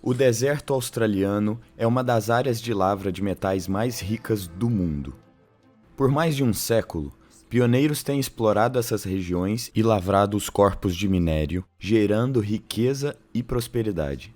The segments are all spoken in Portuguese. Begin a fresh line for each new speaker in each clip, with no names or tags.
O deserto australiano é uma das áreas de lavra de metais mais ricas do mundo. Por mais de um século, pioneiros têm explorado essas regiões e lavrado os corpos de minério, gerando riqueza e prosperidade.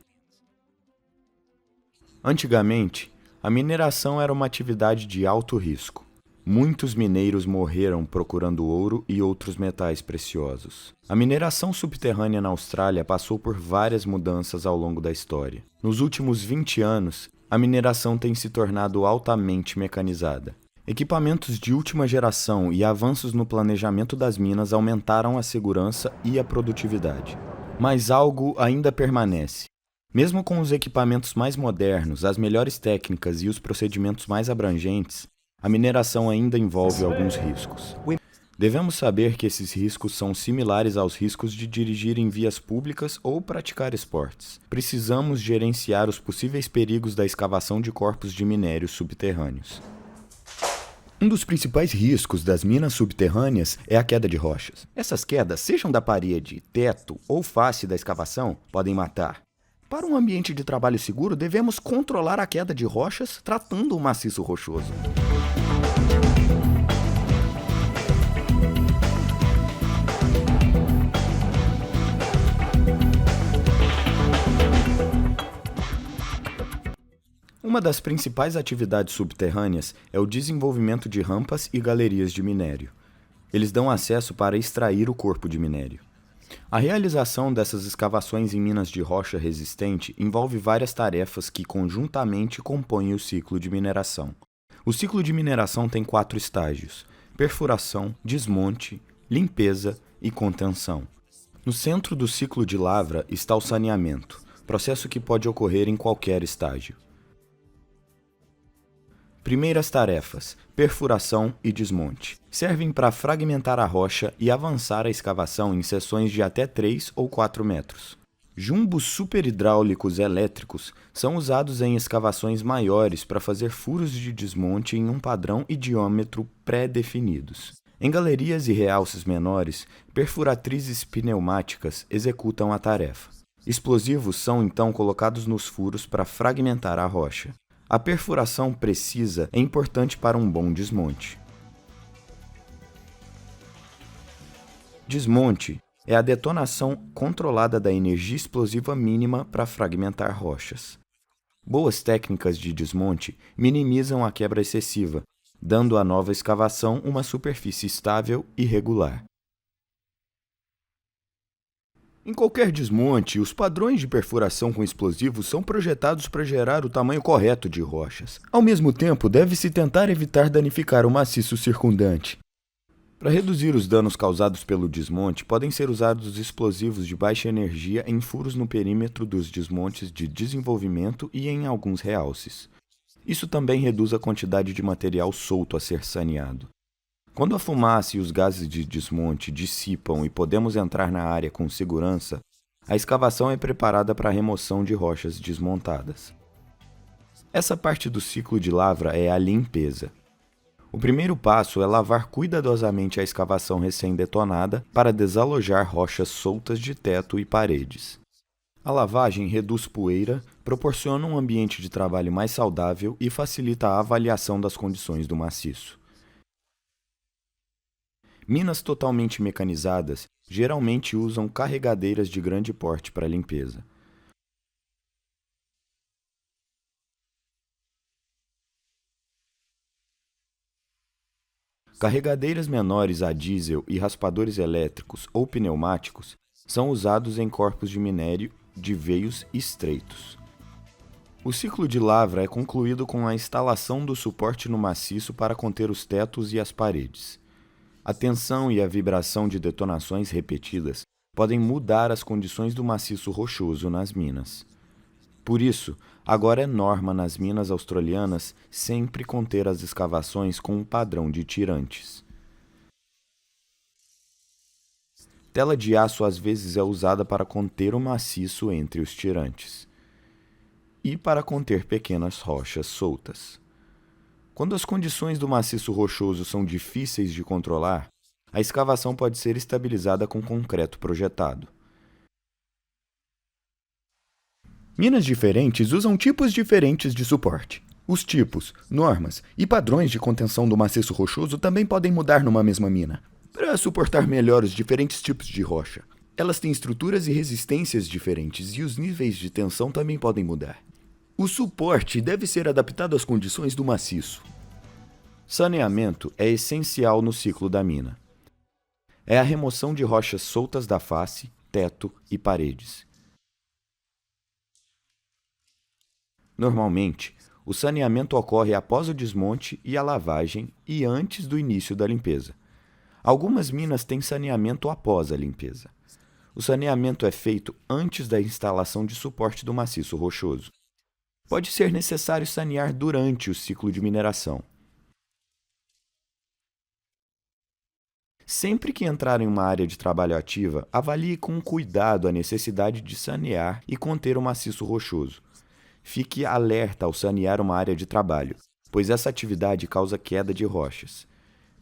Antigamente, a mineração era uma atividade de alto risco. Muitos mineiros morreram procurando ouro e outros metais preciosos. A mineração subterrânea na Austrália passou por várias mudanças ao longo da história. Nos últimos 20 anos, a mineração tem se tornado altamente mecanizada. Equipamentos de última geração e avanços no planejamento das minas aumentaram a segurança e a produtividade. Mas algo ainda permanece. Mesmo com os equipamentos mais modernos, as melhores técnicas e os procedimentos mais abrangentes, a mineração ainda envolve alguns riscos. Devemos saber que esses riscos são similares aos riscos de dirigir em vias públicas ou praticar esportes. Precisamos gerenciar os possíveis perigos da escavação de corpos de minério subterrâneos. Um dos principais riscos das minas subterrâneas é a queda de rochas. Essas quedas, sejam da parede, teto ou face da escavação, podem matar. Para um ambiente de trabalho seguro, devemos controlar a queda de rochas tratando o maciço rochoso. Uma das principais atividades subterrâneas é o desenvolvimento de rampas e galerias de minério. Eles dão acesso para extrair o corpo de minério. A realização dessas escavações em minas de rocha resistente envolve várias tarefas que conjuntamente compõem o ciclo de mineração. O ciclo de mineração tem 4 estágios: perfuração, desmonte, limpeza e contenção. No centro do ciclo de lavra está o saneamento, processo que pode ocorrer em qualquer estágio. Primeiras tarefas: perfuração e desmonte. Servem para fragmentar a rocha e avançar a escavação em seções de até 3 ou 4 metros. Jumbos superhidráulicos elétricos são usados em escavações maiores para fazer furos de desmonte em um padrão e diâmetro pré-definidos. Em galerias e realces menores, perfuratrizes pneumáticas executam a tarefa. Explosivos são então colocados nos furos para fragmentar a rocha. A perfuração precisa é importante para um bom desmonte. Desmonte é a detonação controlada da energia explosiva mínima para fragmentar rochas. Boas técnicas de desmonte minimizam a quebra excessiva, dando à nova escavação uma superfície estável e regular. Em qualquer desmonte, os padrões de perfuração com explosivos são projetados para gerar o tamanho correto de rochas. Ao mesmo tempo, deve-se tentar evitar danificar o maciço circundante. Para reduzir os danos causados pelo desmonte, podem ser usados explosivos de baixa energia em furos no perímetro dos desmontes de desenvolvimento e em alguns realces. Isso também reduz a quantidade de material solto a ser saneado. Quando a fumaça e os gases de desmonte dissipam e podemos entrar na área com segurança, a escavação é preparada para a remoção de rochas desmontadas. Essa parte do ciclo de lavra é a limpeza. O primeiro passo é lavar cuidadosamente a escavação recém-detonada para desalojar rochas soltas de teto e paredes. A lavagem reduz poeira, proporciona um ambiente de trabalho mais saudável e facilita a avaliação das condições do maciço. Minas totalmente mecanizadas geralmente usam carregadeiras de grande porte para limpeza. Carregadeiras menores a diesel e raspadores elétricos ou pneumáticos são usados em corpos de minério de veios estreitos. O ciclo de lavra é concluído com a instalação do suporte no maciço para conter os tetos e as paredes. A tensão e a vibração de detonações repetidas podem mudar as condições do maciço rochoso nas minas. Por isso, agora é norma nas minas australianas sempre conter as escavações com um padrão de tirantes. Tela de aço às vezes é usada para conter o maciço entre os tirantes e para conter pequenas rochas soltas. Quando as condições do maciço rochoso são difíceis de controlar, a escavação pode ser estabilizada com concreto projetado. Minas diferentes usam tipos diferentes de suporte. Os tipos, normas e padrões de contenção do maciço rochoso também podem mudar numa mesma mina, para suportar melhor os diferentes tipos de rocha. Elas têm estruturas e resistências diferentes e os níveis de tensão também podem mudar. O suporte deve ser adaptado às condições do maciço. Saneamento é essencial no ciclo da mina. É a remoção de rochas soltas da face, teto e paredes. Normalmente, o saneamento ocorre após o desmonte e a lavagem e antes do início da limpeza. Algumas minas têm saneamento após a limpeza. O saneamento é feito antes da instalação de suporte do maciço rochoso. Pode ser necessário sanear durante o ciclo de mineração. Sempre que entrar em uma área de trabalho ativa, avalie com cuidado a necessidade de sanear e conter o maciço rochoso. Fique alerta ao sanear uma área de trabalho, pois essa atividade causa queda de rochas.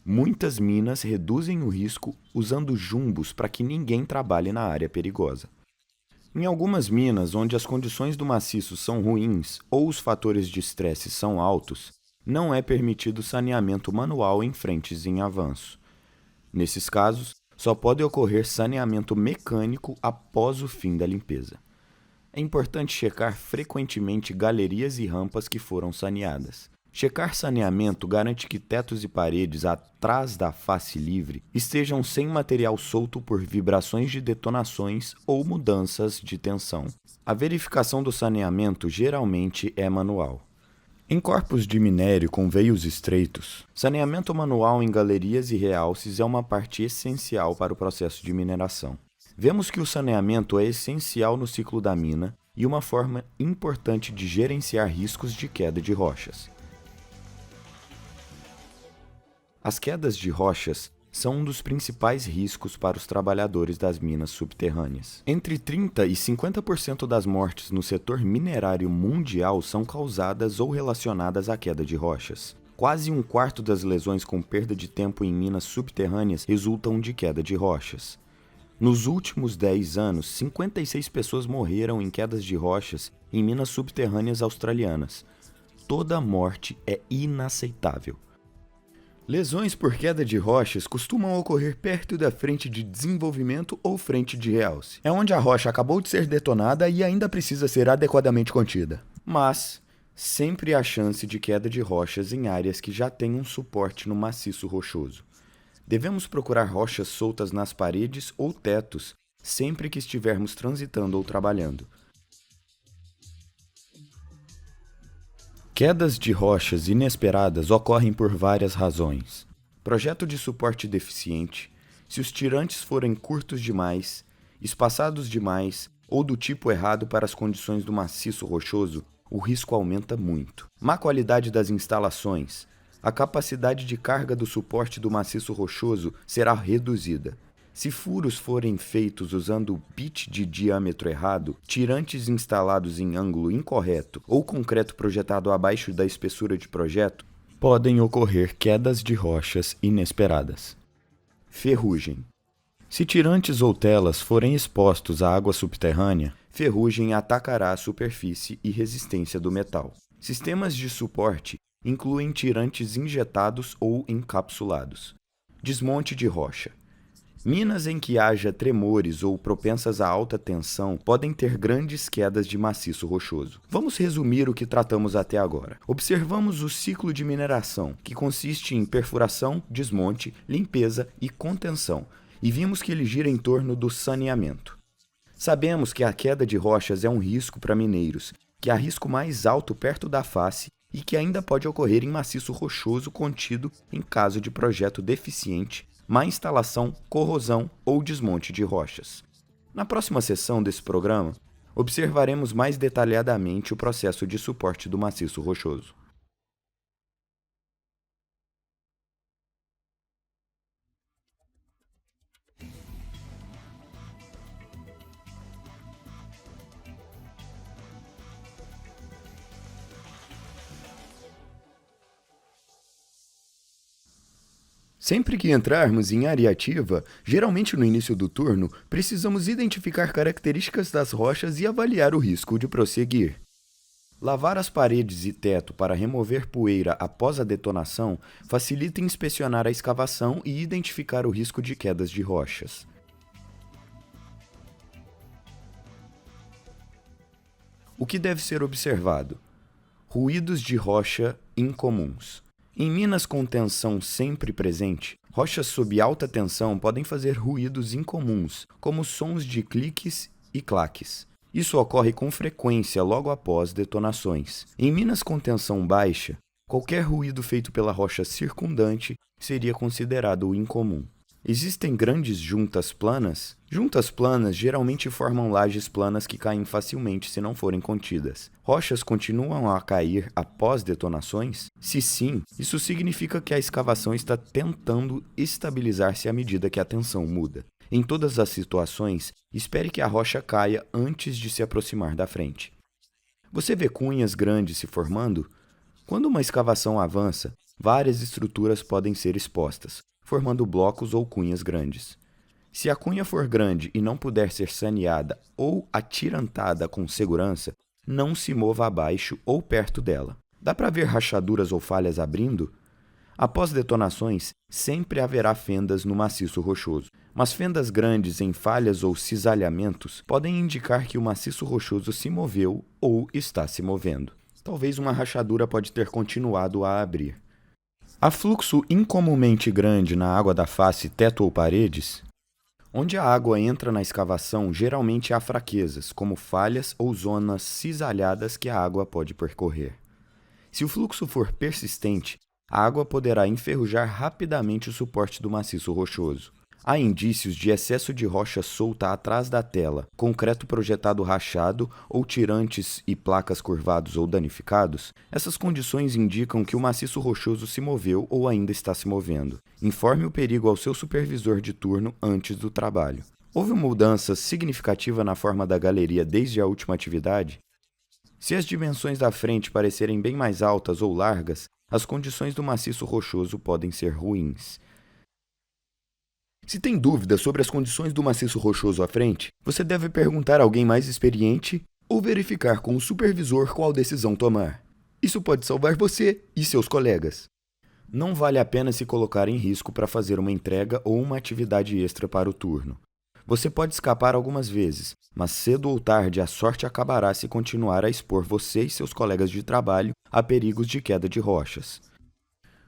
Muitas minas reduzem o risco usando jumbos para que ninguém trabalhe na área perigosa. Em algumas minas, onde as condições do maciço são ruins ou os fatores de estresse são altos, não é permitido saneamento manual em frentes em avanço. Nesses casos, só pode ocorrer saneamento mecânico após o fim da limpeza. É importante checar frequentemente galerias e rampas que foram saneadas. Checar saneamento garante que tetos e paredes atrás da face livre estejam sem material solto por vibrações de detonações ou mudanças de tensão. A verificação do saneamento geralmente é manual. Em corpos de minério com veios estreitos, saneamento manual em galerias e realces é uma parte essencial para o processo de mineração. Vemos que o saneamento é essencial no ciclo da mina e uma forma importante de gerenciar riscos de queda de rochas. As quedas de rochas são um dos principais riscos para os trabalhadores das minas subterrâneas. Entre 30% e 50% das mortes no setor minerário mundial são causadas ou relacionadas à queda de rochas. Quase um quarto das lesões com perda de tempo em minas subterrâneas resultam de queda de rochas. Nos últimos 10 anos, 56 pessoas morreram em quedas de rochas em minas subterrâneas australianas. Toda morte é inaceitável. Lesões por queda de rochas costumam ocorrer perto da frente de desenvolvimento ou frente de realce. É onde a rocha acabou de ser detonada e ainda precisa ser adequadamente contida. Mas sempre há chance de queda de rochas em áreas que já têm um suporte no maciço rochoso. Devemos procurar rochas soltas nas paredes ou tetos sempre que estivermos transitando ou trabalhando. Quedas de rochas inesperadas ocorrem por várias razões. Projeto de suporte deficiente, se os tirantes forem curtos demais, espaçados demais ou do tipo errado para as condições do maciço rochoso, o risco aumenta muito. Má qualidade das instalações. A capacidade de carga do suporte do maciço rochoso será reduzida. Se furos forem feitos usando bit de diâmetro errado, tirantes instalados em ângulo incorreto ou concreto projetado abaixo da espessura de projeto, podem ocorrer quedas de rochas inesperadas. Ferrugem. Se tirantes ou telas forem expostos à água subterrânea, ferrugem atacará a superfície e resistência do metal. Sistemas de suporte incluem tirantes injetados ou encapsulados. Desmonte de rocha. Minas em que haja tremores ou propensas a alta tensão podem ter grandes quedas de maciço rochoso. Vamos resumir o que tratamos até agora. Observamos o ciclo de mineração, que consiste em perfuração, desmonte, limpeza e contenção, e vimos que ele gira em torno do saneamento. Sabemos que a queda de rochas é um risco para mineiros, que há risco mais alto perto da face e que ainda pode ocorrer em maciço rochoso contido em caso de projeto deficiente, má instalação, corrosão ou desmonte de rochas. Na próxima sessão desse programa, observaremos mais detalhadamente o processo de suporte do maciço rochoso. Sempre que entrarmos em área ativa, geralmente no início do turno, precisamos identificar características das rochas e avaliar o risco de prosseguir. Lavar as paredes e teto para remover poeira após a detonação facilita inspecionar a escavação e identificar o risco de quedas de rochas. O que deve ser observado? Ruídos de rocha incomuns. Em minas com tensão sempre presente, rochas sob alta tensão podem fazer ruídos incomuns, como sons de cliques e claques. Isso ocorre com frequência logo após detonações. Em minas com tensão baixa, qualquer ruído feito pela rocha circundante seria considerado incomum. Existem grandes juntas planas? Juntas planas geralmente formam lajes planas que caem facilmente se não forem contidas. Rochas continuam a cair após detonações? Se sim, isso significa que a escavação está tentando estabilizar-se à medida que a tensão muda. Em todas as situações, espere que a rocha caia antes de se aproximar da frente. Você vê cunhas grandes se formando? Quando uma escavação avança, várias estruturas podem ser expostas, formando blocos ou cunhas grandes. Se a cunha for grande e não puder ser saneada ou atirantada com segurança, não se mova abaixo ou perto dela. Dá para ver rachaduras ou falhas abrindo? Após detonações, sempre haverá fendas no maciço rochoso, mas fendas grandes em falhas ou cisalhamentos podem indicar que o maciço rochoso se moveu ou está se movendo. Talvez uma rachadura pode ter continuado a abrir. Há fluxo incomumente grande na água da face, teto ou paredes? Onde a água entra na escavação, geralmente há fraquezas, como falhas ou zonas cisalhadas que a água pode percorrer. Se o fluxo for persistente, a água poderá enferrujar rapidamente o suporte do maciço rochoso. Há indícios de excesso de rocha solta atrás da tela, concreto projetado rachado ou tirantes e placas curvados ou danificados. Essas condições indicam que o maciço rochoso se moveu ou ainda está se movendo. Informe o perigo ao seu supervisor de turno antes do trabalho. Houve uma mudança significativa na forma da galeria desde a última atividade? Se as dimensões da frente parecerem bem mais altas ou largas, as condições do maciço rochoso podem ser ruins. Se tem dúvidas sobre as condições do maciço rochoso à frente, você deve perguntar a alguém mais experiente ou verificar com o supervisor qual decisão tomar. Isso pode salvar você e seus colegas. Não vale a pena se colocar em risco para fazer uma entrega ou uma atividade extra para o turno. Você pode escapar algumas vezes, mas cedo ou tarde a sorte acabará se continuar a expor você e seus colegas de trabalho a perigos de queda de rochas.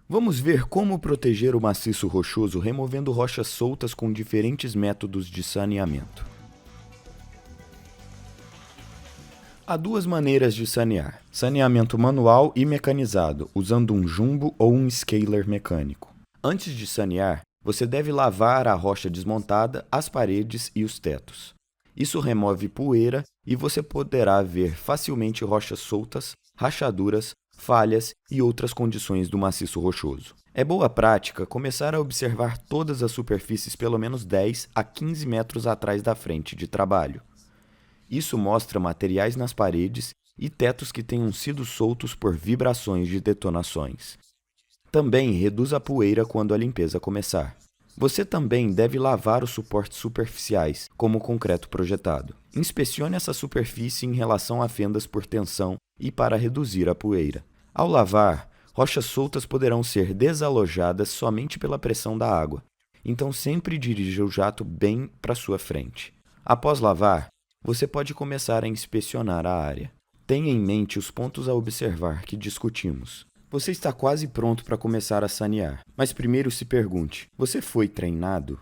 Vamos ver como proteger o maciço rochoso removendo rochas soltas com diferentes métodos de saneamento. Há duas maneiras de sanear: saneamento manual e mecanizado, usando um jumbo ou um scaler mecânico. Antes de sanear, você deve lavar a rocha desmontada, as paredes e os tetos. Isso remove poeira e você poderá ver facilmente rochas soltas, rachaduras, falhas e outras condições do maciço rochoso. É boa prática começar a observar todas as superfícies pelo menos 10 a 15 metros atrás da frente de trabalho. Isso mostra materiais nas paredes e tetos que tenham sido soltos por vibrações de detonações. Também reduz a poeira quando a limpeza começar. Você também deve lavar os suportes superficiais, como o concreto projetado. Inspecione essa superfície em relação a fendas por tensão e para reduzir a poeira. Ao lavar, rochas soltas poderão ser desalojadas somente pela pressão da água, então sempre dirija o jato bem para sua frente. Após lavar, você pode começar a inspecionar a área. Tenha em mente os pontos a observar que discutimos. Você está quase pronto para começar a sanear, mas primeiro se pergunte: você foi treinado?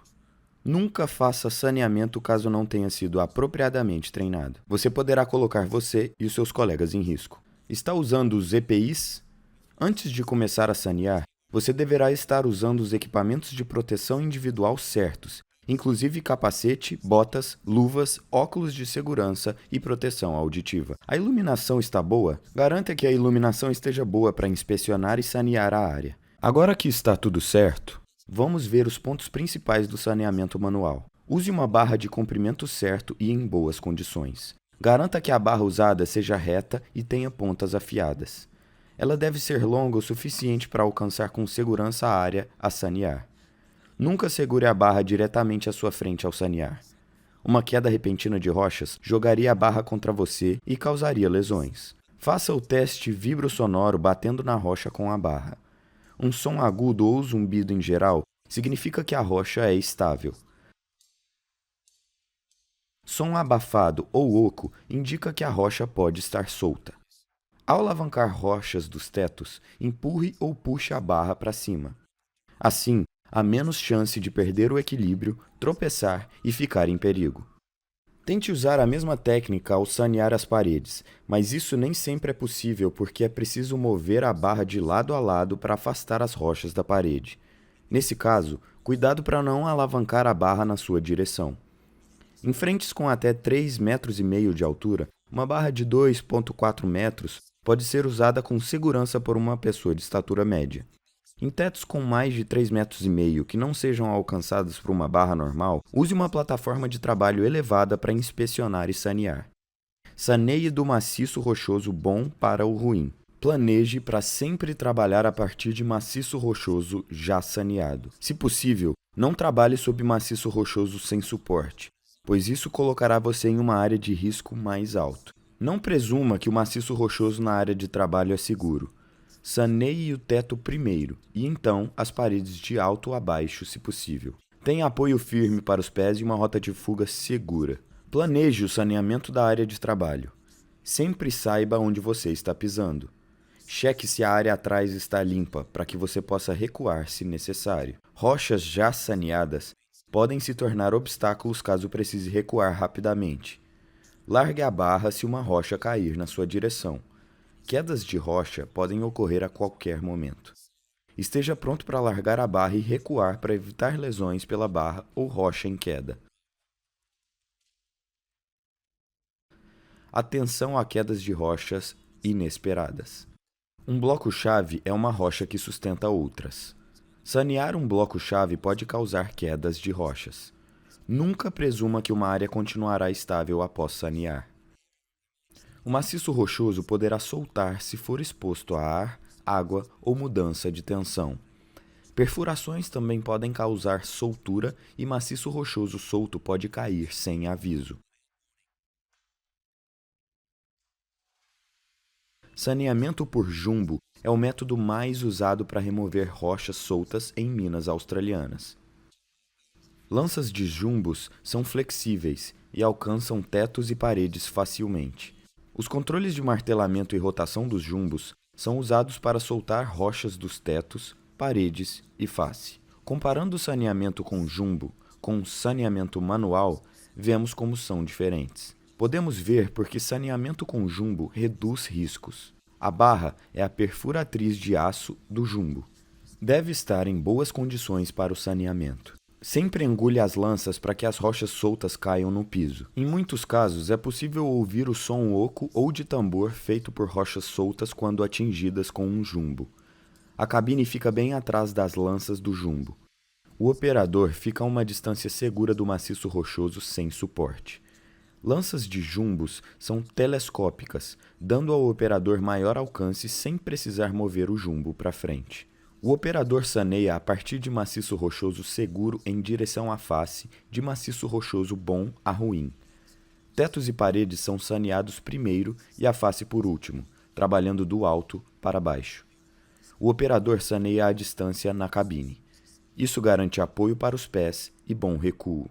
Nunca faça saneamento caso não tenha sido apropriadamente treinado. Você poderá colocar você e os seus colegas em risco. Está usando os EPIs? Antes de começar a sanear, você deverá estar usando os equipamentos de proteção individual certos, inclusive capacete, botas, luvas, óculos de segurança e proteção auditiva. A iluminação está boa? Garanta que a iluminação esteja boa para inspecionar e sanear a área. Agora que está tudo certo, vamos ver os pontos principais do saneamento manual. Use uma barra de comprimento certo e em boas condições. Garanta que a barra usada seja reta e tenha pontas afiadas. Ela deve ser longa o suficiente para alcançar com segurança a área a sanear. Nunca segure a barra diretamente à sua frente ao sanear. Uma queda repentina de rochas jogaria a barra contra você e causaria lesões. Faça o teste vibro-sonoro batendo na rocha com a barra. Um som agudo ou zumbido em geral significa que a rocha é estável. Som abafado ou oco indica que a rocha pode estar solta. Ao alavancar rochas dos tetos, empurre ou puxe a barra para cima. Assim, há menos chance de perder o equilíbrio, tropeçar e ficar em perigo. Tente usar a mesma técnica ao sanear as paredes, mas isso nem sempre é possível porque é preciso mover a barra de lado a lado para afastar as rochas da parede. Nesse caso, cuidado para não alavancar a barra na sua direção. Em frentes com até 3,5 metros de altura, uma barra de 2,4 metros pode ser usada com segurança por uma pessoa de estatura média. Em tetos com mais de 3,5 metros que não sejam alcançados por uma barra normal, use uma plataforma de trabalho elevada para inspecionar e sanear. Saneie do maciço rochoso bom para o ruim. Planeje para sempre trabalhar a partir de maciço rochoso já saneado. Se possível, não trabalhe sob maciço rochoso sem suporte, pois isso colocará você em uma área de risco mais alto. Não presuma que o maciço rochoso na área de trabalho é seguro. Saneie o teto primeiro, e então as paredes de alto a baixo, se possível. Tenha apoio firme para os pés e uma rota de fuga segura. Planeje o saneamento da área de trabalho. Sempre saiba onde você está pisando. Cheque se a área atrás está limpa, para que você possa recuar se necessário. Rochas já saneadas podem se tornar obstáculos caso precise recuar rapidamente. Largue a barra se uma rocha cair na sua direção. Quedas de rocha podem ocorrer a qualquer momento. Esteja pronto para largar a barra e recuar para evitar lesões pela barra ou rocha em queda. Atenção a quedas de rochas inesperadas. Um bloco-chave é uma rocha que sustenta outras. Sanear um bloco-chave pode causar quedas de rochas. Nunca presuma que uma área continuará estável após sanear. O maciço rochoso poderá soltar se for exposto a ar, água ou mudança de tensão. Perfurações também podem causar soltura e maciço rochoso solto pode cair sem aviso. Saneamento por jumbo é o método mais usado para remover rochas soltas em minas australianas. Lanças de jumbos são flexíveis e alcançam tetos e paredes facilmente. Os controles de martelamento e rotação dos jumbos são usados para soltar rochas dos tetos, paredes e face. Comparando o saneamento com jumbo com saneamento manual, vemos como são diferentes. Podemos ver porque saneamento com jumbo reduz riscos. A barra é a perfuratriz de aço do jumbo. Deve estar em boas condições para o saneamento. Sempre engule as lanças para que as rochas soltas caiam no piso. Em muitos casos, é possível ouvir o som oco ou de tambor feito por rochas soltas quando atingidas com um jumbo. A cabine fica bem atrás das lanças do jumbo. O operador fica a uma distância segura do maciço rochoso sem suporte. Lanças de jumbos são telescópicas, dando ao operador maior alcance sem precisar mover o jumbo para frente. O operador saneia a partir de maciço rochoso seguro em direção à face, de maciço rochoso bom a ruim. Tetos e paredes são saneados primeiro e a face por último, trabalhando do alto para baixo. O operador saneia à distância na cabine. Isso garante apoio para os pés e bom recuo.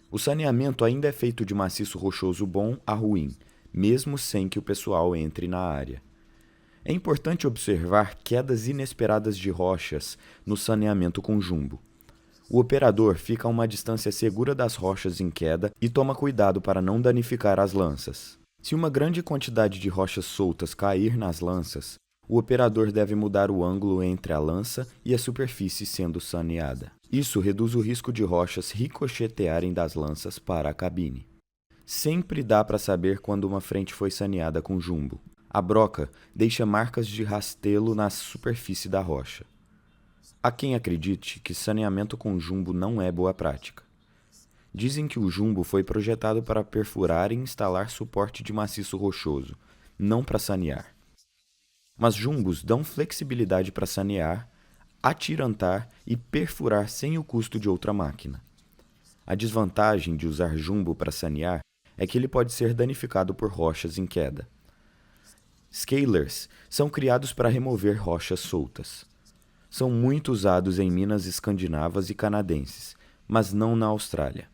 O saneamento ainda é feito de maciço rochoso bom a ruim, mesmo sem que o pessoal entre na área. É importante observar quedas inesperadas de rochas no saneamento com jumbo. O operador fica a uma distância segura das rochas em queda e toma cuidado para não danificar as lanças. Se uma grande quantidade de rochas soltas cair nas lanças, o operador deve mudar o ângulo entre a lança e a superfície sendo saneada. Isso reduz o risco de rochas ricochetearem das lanças para a cabine. Sempre dá para saber quando uma frente foi saneada com jumbo. A broca deixa marcas de rastelo na superfície da rocha. Há quem acredite que saneamento com jumbo não é boa prática. Dizem que o jumbo foi projetado para perfurar e instalar suporte de maciço rochoso, não para sanear. Mas jumbos dão flexibilidade para sanear, atirantar e perfurar sem o custo de outra máquina. A desvantagem de usar jumbo para sanear é que ele pode ser danificado por rochas em queda. Scalers são criados para remover rochas soltas. São muito usados em minas escandinavas e canadenses, mas não na Austrália.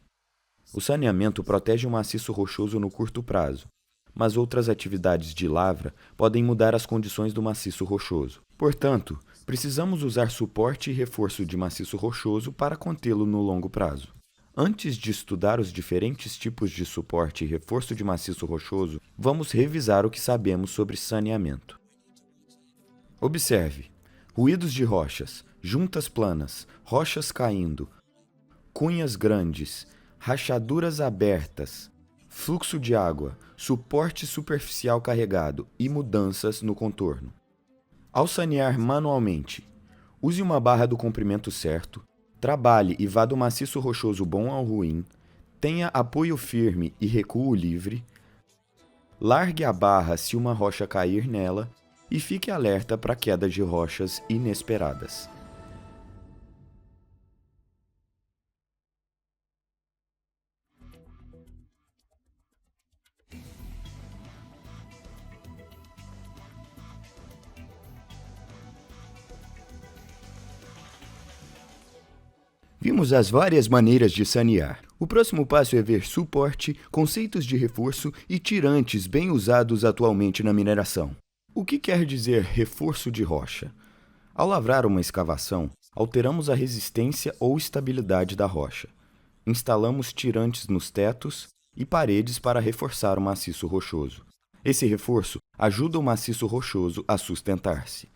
O saneamento protege o maciço rochoso no curto prazo, mas outras atividades de lavra podem mudar as condições do maciço rochoso. Portanto, precisamos usar suporte e reforço de maciço rochoso para contê-lo no longo prazo. Antes de estudar os diferentes tipos de suporte e reforço de maciço rochoso, vamos revisar o que sabemos sobre saneamento. Observe: ruídos de rochas, juntas planas, rochas caindo, cunhas grandes, rachaduras abertas, fluxo de água, suporte superficial carregado e mudanças no contorno. Ao sanear manualmente, use uma barra do comprimento certo, trabalhe e vá do maciço rochoso bom ao ruim, tenha apoio firme e recuo livre, largue a barra se uma rocha cair nela e fique alerta para quedas de rochas inesperadas. Vimos as várias maneiras de sanear. O próximo passo é ver suporte, conceitos de reforço e tirantes bem usados atualmente na mineração. O que quer dizer reforço de rocha? Ao lavrar uma escavação, alteramos a resistência ou estabilidade da rocha. Instalamos tirantes nos tetos e paredes para reforçar o maciço rochoso. Esse reforço ajuda o maciço rochoso a sustentar-se.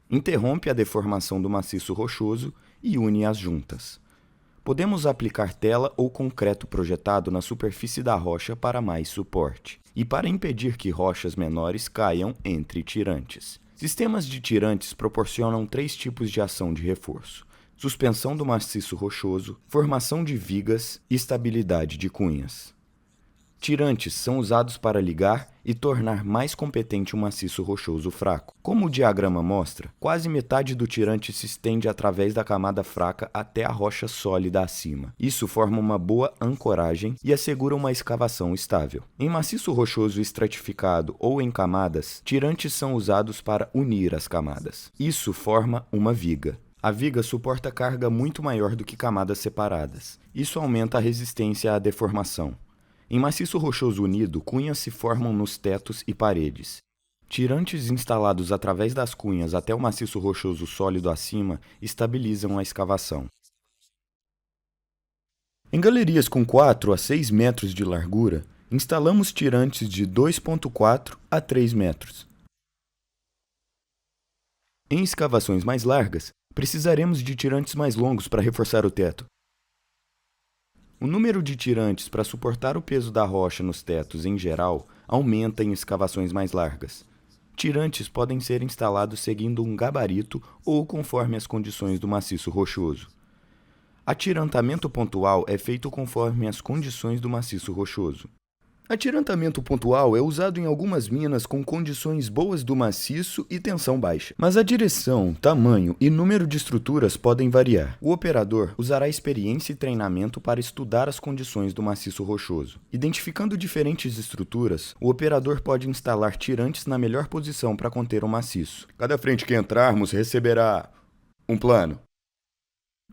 Interrompe a deformação do maciço rochoso e une as juntas. Podemos aplicar tela ou concreto projetado na superfície da rocha para mais suporte e para impedir que rochas menores caiam entre tirantes. Sistemas de tirantes proporcionam 3 tipos de ação de reforço: suspensão do maciço rochoso, formação de vigas e estabilidade de cunhas. Tirantes são usados para ligar e tornar mais competente um maciço rochoso fraco. Como o diagrama mostra, quase metade do tirante se estende através da camada fraca até a rocha sólida acima. Isso forma uma boa ancoragem e assegura uma escavação estável. Em maciço rochoso estratificado ou em camadas, tirantes são usados para unir as camadas. Isso forma uma viga. A viga suporta carga muito maior do que camadas separadas. Isso aumenta a resistência à deformação. Em maciço rochoso unido, cunhas se formam nos tetos e paredes. Tirantes instalados através das cunhas até o maciço rochoso sólido acima estabilizam a escavação. Em galerias com 4 a 6 metros de largura, instalamos tirantes de 2,4 a 3 metros. Em escavações mais largas, precisaremos de tirantes mais longos para reforçar o teto. O número de tirantes para suportar o peso da rocha nos tetos, em geral, aumenta em escavações mais largas. Tirantes podem ser instalados seguindo um gabarito ou conforme as condições do maciço rochoso. Atirantamento pontual é feito conforme as condições do maciço rochoso. Atirantamento pontual é usado em algumas minas com condições boas do maciço e tensão baixa. Mas a direção, tamanho e número de estruturas podem variar. O operador usará experiência e treinamento para estudar as condições do maciço rochoso. Identificando diferentes estruturas, o operador pode instalar tirantes na melhor posição para conter o maciço. Cada frente que entrarmos receberá um plano.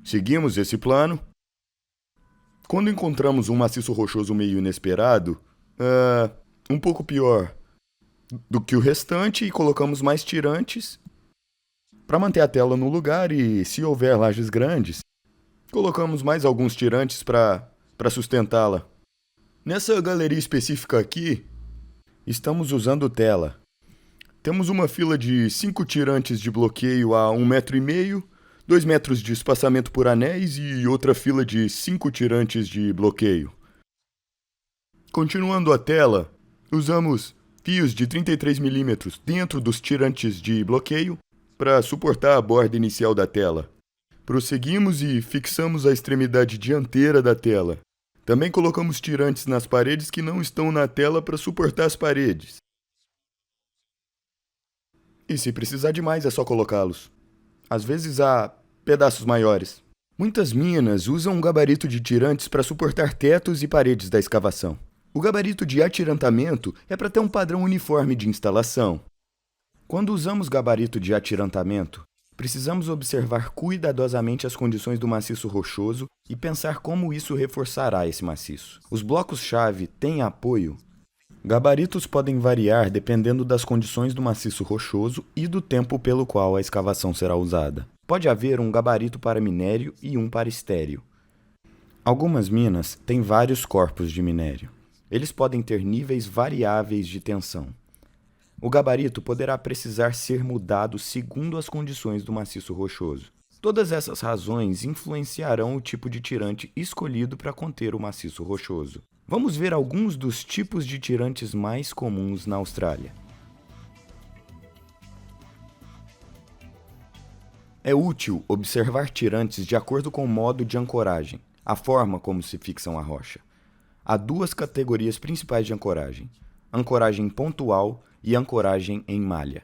Seguimos esse plano. Quando encontramos um maciço rochoso meio inesperado, um pouco pior do que o restante, e colocamos mais tirantes para manter a tela no lugar, e se houver lajes grandes, colocamos mais alguns tirantes para sustentá-la. Nessa galeria específica aqui, estamos usando tela. Temos uma fila de 5 tirantes de bloqueio a 1,5 m, 2 metros de espaçamento por anéis e outra fila de 5 tirantes de bloqueio. Continuando a tela, usamos fios de 33 mm dentro dos tirantes de bloqueio para suportar a borda inicial da tela. Prosseguimos e fixamos a extremidade dianteira da tela. Também colocamos tirantes nas paredes que não estão na tela para suportar as paredes. E se precisar de mais, é só colocá-los. Às vezes há pedaços maiores. Muitas minas usam um gabarito de tirantes para suportar tetos e paredes da escavação. O gabarito de atirantamento é para ter um padrão uniforme de instalação. Quando usamos gabarito de atirantamento, precisamos observar cuidadosamente as condições do maciço rochoso e pensar como isso reforçará esse maciço. Os blocos-chave têm apoio? Gabaritos podem variar dependendo das condições do maciço rochoso e do tempo pelo qual a escavação será usada. Pode haver um gabarito para minério e um para estéril. Algumas minas têm vários corpos de minério. Eles podem ter níveis variáveis de tensão. O gabarito poderá precisar ser mudado segundo as condições do maciço rochoso. Todas essas razões influenciarão o tipo de tirante escolhido para conter o maciço rochoso. Vamos ver alguns dos tipos de tirantes mais comuns na Austrália. É útil observar tirantes de acordo com o modo de ancoragem, a forma como se fixam a rocha. Há duas categorias principais de ancoragem: ancoragem pontual e ancoragem em malha.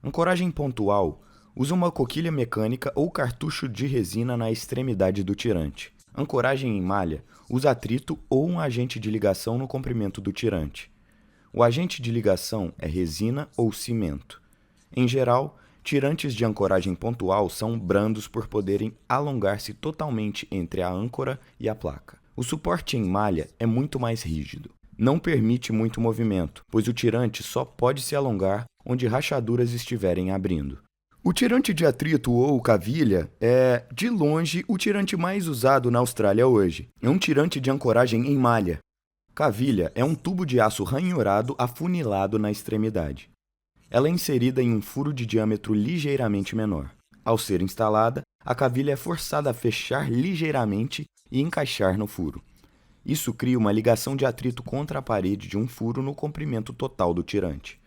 Ancoragem pontual usa uma coquilha mecânica ou cartucho de resina na extremidade do tirante. Ancoragem em malha usa atrito ou um agente de ligação no comprimento do tirante. O agente de ligação é resina ou cimento. Em geral, tirantes de ancoragem pontual são brandos por poderem alongar-se totalmente entre a âncora e a placa. O suporte em malha é muito mais rígido. Não permite muito movimento, pois o tirante só pode se alongar onde rachaduras estiverem abrindo. O tirante de atrito ou cavilha é, de longe, o tirante mais usado na Austrália hoje. É um tirante de ancoragem em malha. Cavilha é um tubo de aço ranhurado afunilado na extremidade. Ela é inserida em um furo de diâmetro ligeiramente menor. Ao ser instalada, a cavilha é forçada a fechar ligeiramente e encaixar no furo. Isso cria uma ligação de atrito contra a parede de um furo no comprimento total do tirante.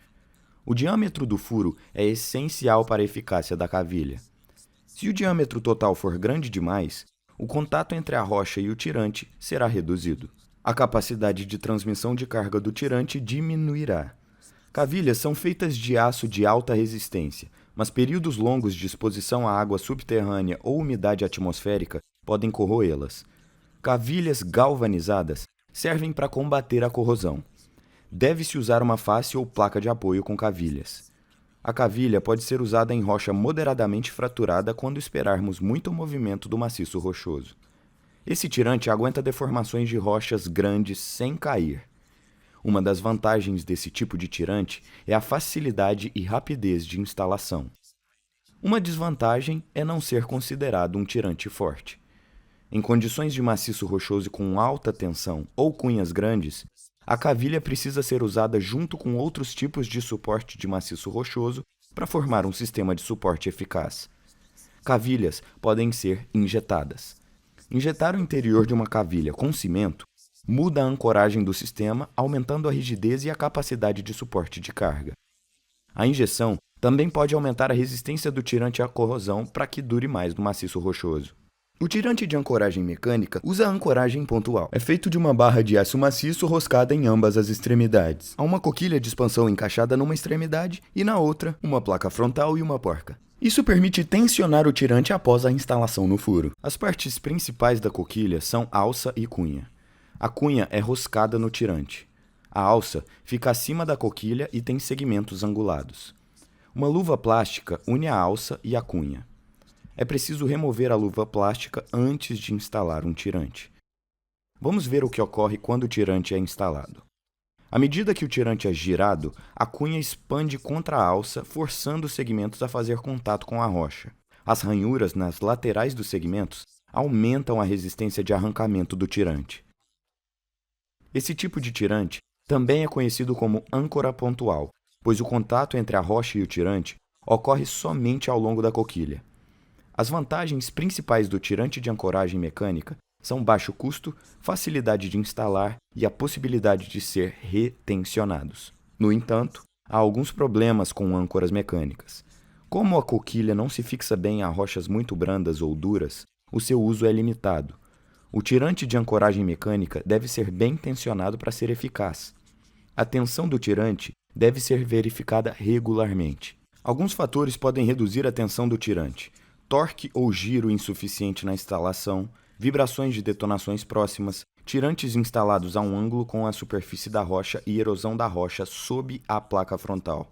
O diâmetro do furo é essencial para a eficácia da cavilha. Se o diâmetro total for grande demais, o contato entre a rocha e o tirante será reduzido. A capacidade de transmissão de carga do tirante diminuirá. Cavilhas são feitas de aço de alta resistência, mas períodos longos de exposição à água subterrânea ou umidade atmosférica podem corroê-las. Cavilhas galvanizadas servem para combater a corrosão. Deve-se usar uma face ou placa de apoio com cavilhas. A cavilha pode ser usada em rocha moderadamente fraturada quando esperarmos muito movimento do maciço rochoso. Esse tirante aguenta deformações de rochas grandes sem cair. Uma das vantagens desse tipo de tirante é a facilidade e rapidez de instalação. Uma desvantagem é não ser considerado um tirante forte. Em condições de maciço rochoso com alta tensão ou cunhas grandes, a cavilha precisa ser usada junto com outros tipos de suporte de maciço rochoso para formar um sistema de suporte eficaz. Cavilhas podem ser injetadas. Injetar o interior de uma cavilha com cimento muda a ancoragem do sistema, aumentando a rigidez e a capacidade de suporte de carga. A injeção também pode aumentar a resistência do tirante à corrosão para que dure mais no maciço rochoso. O tirante de ancoragem mecânica usa a ancoragem pontual. É feito de uma barra de aço maciço roscada em ambas as extremidades. Há uma coquilha de expansão encaixada numa extremidade e na outra, uma placa frontal e uma porca. Isso permite tensionar o tirante após a instalação no furo. As partes principais da coquilha são alça e cunha. A cunha é roscada no tirante. A alça fica acima da coquilha e tem segmentos angulados. Uma luva plástica une a alça e a cunha. É preciso remover a luva plástica antes de instalar um tirante. Vamos ver o que ocorre quando o tirante é instalado. À medida que o tirante é girado, a cunha expande contra a alça, forçando os segmentos a fazer contato com a rocha. As ranhuras nas laterais dos segmentos aumentam a resistência de arrancamento do tirante. Esse tipo de tirante também é conhecido como âncora pontual, pois o contato entre a rocha e o tirante ocorre somente ao longo da coquilha. As vantagens principais do tirante de ancoragem mecânica são baixo custo, facilidade de instalar e a possibilidade de ser retensionados. No entanto, há alguns problemas com âncoras mecânicas. Como a coquilha não se fixa bem a rochas muito brandas ou duras, o seu uso é limitado. O tirante de ancoragem mecânica deve ser bem tensionado para ser eficaz. A tensão do tirante deve ser verificada regularmente. Alguns fatores podem reduzir a tensão do tirante, torque ou giro insuficiente na instalação, vibrações de detonações próximas, tirantes instalados a um ângulo com a superfície da rocha e erosão da rocha sob a placa frontal.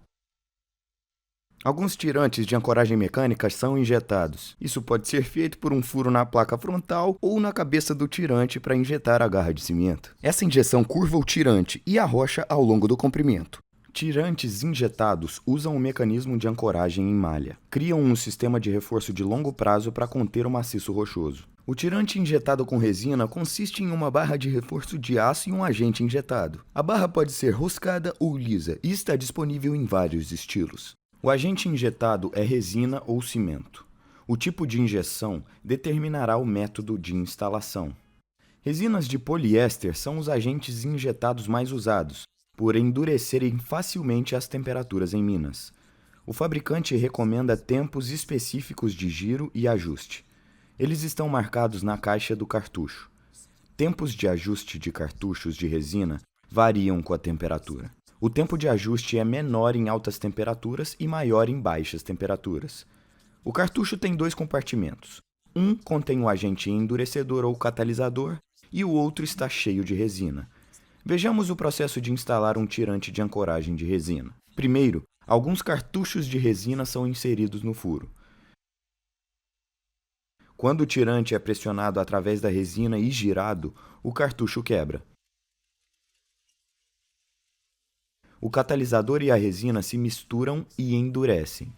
Alguns tirantes de ancoragem mecânica são injetados. Isso pode ser feito por um furo na placa frontal ou na cabeça do tirante para injetar a garra de cimento. Essa injeção curva o tirante e a rocha ao longo do comprimento. Tirantes injetados usam um mecanismo de ancoragem em malha. Criam um sistema de reforço de longo prazo para conter o maciço rochoso. O tirante injetado com resina consiste em uma barra de reforço de aço e um agente injetado. A barra pode ser roscada ou lisa e está disponível em vários estilos. O agente injetado é resina ou cimento. O tipo de injeção determinará o método de instalação. Resinas de poliéster são os agentes injetados mais usados, por endurecerem facilmente às temperaturas em minas. O fabricante recomenda tempos específicos de giro e ajuste. Eles estão marcados na caixa do cartucho. Tempos de ajuste de cartuchos de resina variam com a temperatura. O tempo de ajuste é menor em altas temperaturas e maior em baixas temperaturas. O cartucho tem 2 compartimentos. Um contém o agente endurecedor ou catalisador e o outro está cheio de resina. Vejamos o processo de instalar um tirante de ancoragem de resina. Primeiro, alguns cartuchos de resina são inseridos no furo. Quando o tirante é pressionado através da resina e girado, o cartucho quebra. O catalisador e a resina se misturam e endurecem.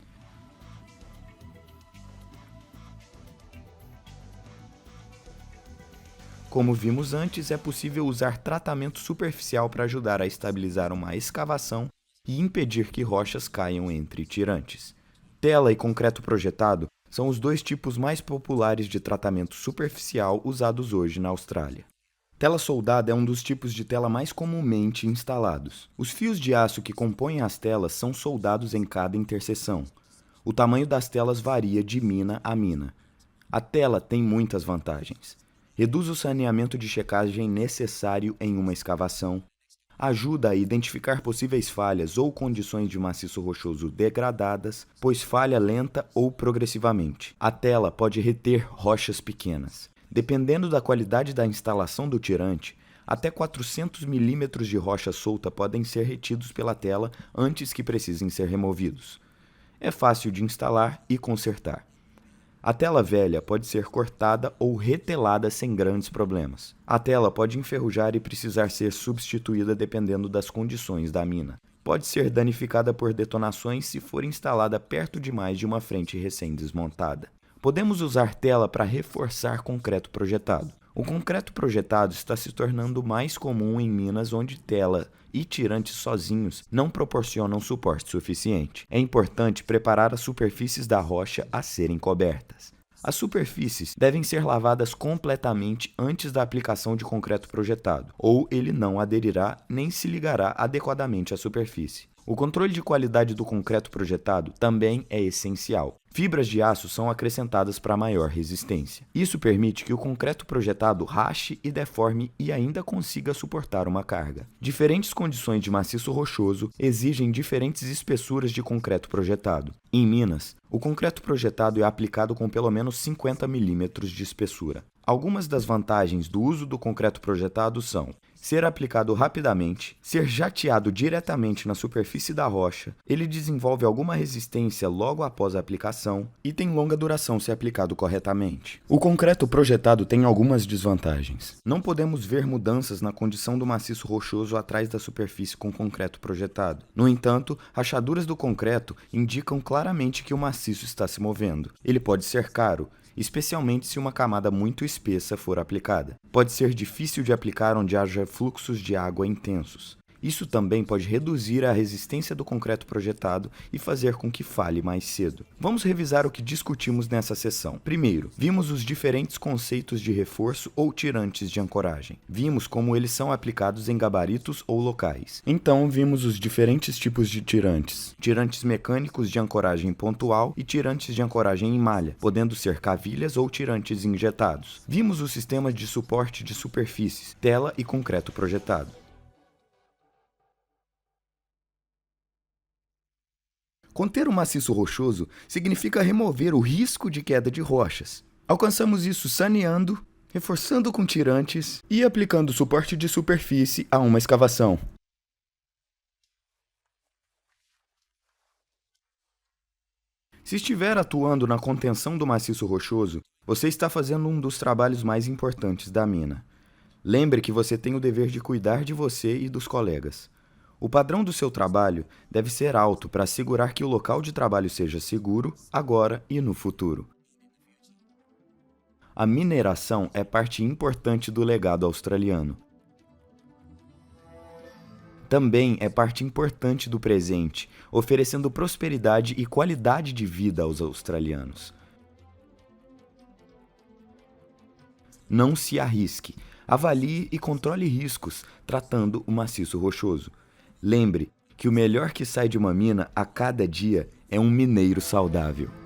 Como vimos antes, é possível usar tratamento superficial para ajudar a estabilizar uma escavação e impedir que rochas caiam entre tirantes. Tela e concreto projetado são os 2 tipos mais populares de tratamento superficial usados hoje na Austrália. Tela soldada é um dos tipos de tela mais comumente instalados. Os fios de aço que compõem as telas são soldados em cada interseção. O tamanho das telas varia de mina a mina. A tela tem muitas vantagens. Reduz o saneamento de checagem necessário em uma escavação, ajuda a identificar possíveis falhas ou condições de maciço rochoso degradadas, pois falha lenta ou progressivamente. A tela pode reter rochas pequenas. Dependendo da qualidade da instalação do tirante, até 400 milímetros de rocha solta podem ser retidos pela tela antes que precisem ser removidos. É fácil de instalar e consertar. A tela velha pode ser cortada ou retelada sem grandes problemas. A tela pode enferrujar e precisar ser substituída dependendo das condições da mina. Pode ser danificada por detonações se for instalada perto demais de uma frente recém-desmontada. Podemos usar tela para reforçar concreto projetado. O concreto projetado está se tornando mais comum em minas onde tela e tirantes sozinhos não proporcionam suporte suficiente. É importante preparar as superfícies da rocha a serem cobertas. As superfícies devem ser lavadas completamente antes da aplicação de concreto projetado, ou ele não aderirá nem se ligará adequadamente à superfície. O controle de qualidade do concreto projetado também é essencial. Fibras de aço são acrescentadas para maior resistência. Isso permite que o concreto projetado rache e deforme e ainda consiga suportar uma carga. Diferentes condições de maciço rochoso exigem diferentes espessuras de concreto projetado. Em Minas, o concreto projetado é aplicado com pelo menos 50 milímetros de espessura. Algumas das vantagens do uso do concreto projetado são ser aplicado rapidamente, ser jateado diretamente na superfície da rocha, ele desenvolve alguma resistência logo após a aplicação e tem longa duração se aplicado corretamente. O concreto projetado tem algumas desvantagens. Não podemos ver mudanças na condição do maciço rochoso atrás da superfície com concreto projetado. No entanto, rachaduras do concreto indicam claramente que o maciço está se movendo. Ele pode ser caro, especialmente se uma camada muito espessa for aplicada. Pode ser difícil de aplicar onde haja fluxos de água intensos. Isso também pode reduzir a resistência do concreto projetado e fazer com que falhe mais cedo. Vamos revisar o que discutimos nessa sessão. Primeiro, vimos os diferentes conceitos de reforço ou tirantes de ancoragem. Vimos como eles são aplicados em gabaritos ou locais. Então, vimos os diferentes tipos de tirantes. Tirantes mecânicos de ancoragem pontual e tirantes de ancoragem em malha, podendo ser cavilhas ou tirantes injetados. Vimos os sistemas de suporte de superfícies, tela e concreto projetado. Conter o maciço rochoso significa remover o risco de queda de rochas. Alcançamos isso saneando, reforçando com tirantes e aplicando suporte de superfície a uma escavação. Se estiver atuando na contenção do maciço rochoso, você está fazendo um dos trabalhos mais importantes da mina. Lembre que você tem o dever de cuidar de você e dos colegas. O padrão do seu trabalho deve ser alto para assegurar que o local de trabalho seja seguro, agora e no futuro. A mineração é parte importante do legado australiano. Também é parte importante do presente, oferecendo prosperidade e qualidade de vida aos australianos. Não se arrisque. Avalie e controle riscos, tratando o maciço rochoso. Lembre que o melhor que sai de uma mina a cada dia é um mineiro saudável.